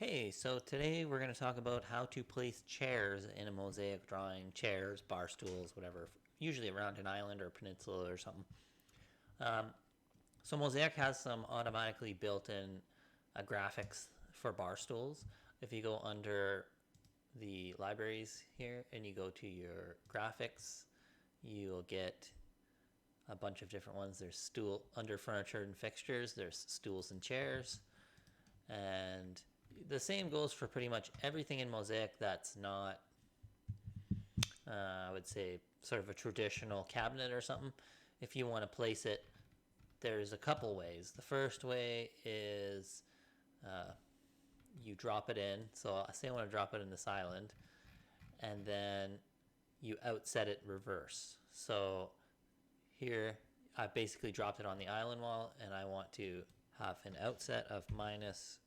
Hey, so today we're going to talk about how to place chairs in a mosaic drawing. Chairs, bar stools, whatever, usually around an island or a peninsula or something. Um, so Mosaic has some automatically built-in graphics for bar stools. If you go under the libraries here and you go to your graphics, you'll get a bunch of different ones. There's stool under furniture and fixtures. There's stools and chairs, and the same goes for pretty much everything in Mosaic that's not, I would say, sort of a traditional cabinet or something. If you want to place it, there's a couple ways. The first way is uh, you drop it in. So I say I want to drop it in this island, and then you outset it reverse. So here I basically dropped it on the island wall, and I want to have an outset of minus,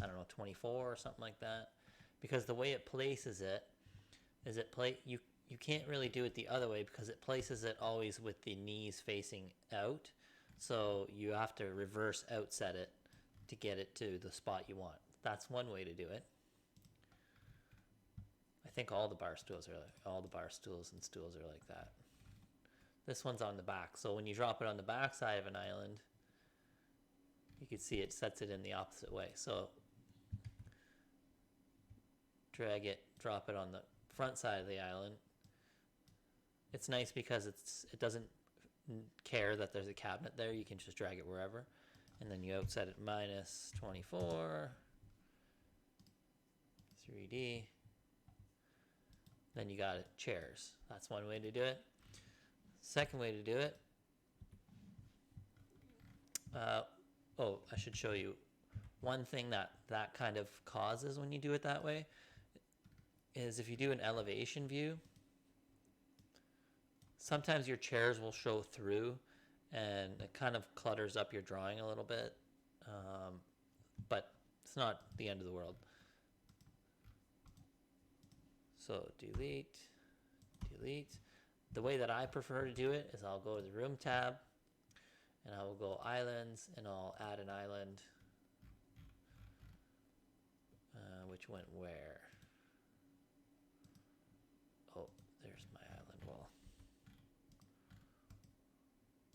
I don't know, 24 or something like that. Because the way it places it is you can't really do it the other way because it places it always with the knees facing out. So you have to reverse outset it to get it to the spot you want. That's one way to do it. I think all the bar stools and stools are like that. This one's on the back, so when you drop it on the back side of an island, you can see it sets it in the opposite way. So drag it, drop it on the front side of the island. It's nice because it doesn't care that there's a cabinet there. You can just drag it wherever, and then you outset it minus 24, 3D. Then you got it, chairs. That's one way to do it. Second way to do it. I should show you one thing that kind of causes when you do it that way is if you do an elevation view, sometimes your chairs will show through and it kind of clutters up your drawing a little bit, but it's not the end of the world. So delete. The way that I prefer to do it is I'll go to the room tab and I will go islands and I'll add an island, which went where? Oh, there's my island wall.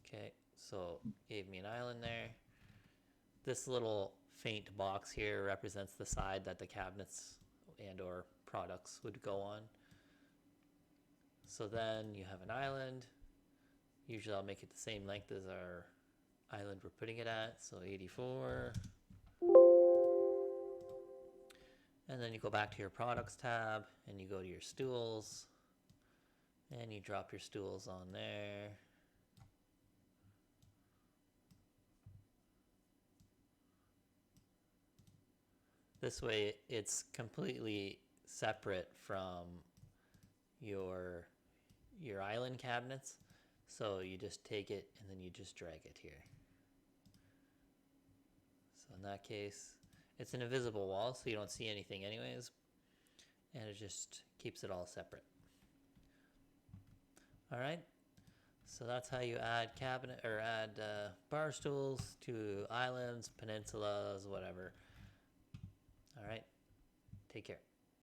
Okay, so gave me an island there. This little faint box here represents the side that the cabinets and or products would go on. So then you have an island. Usually I'll make it the same length as our island we're putting it at, so 84. And then you go back to your products tab and you go to your stools and you drop your stools on there. This way it's completely separate from your island cabinets. So you just take it and then you just drag it here. So in that case, it's an invisible wall, so you don't see anything anyways, and it just keeps it all separate. All right, so that's how you add bar stools to islands, peninsulas, whatever. All right, take care.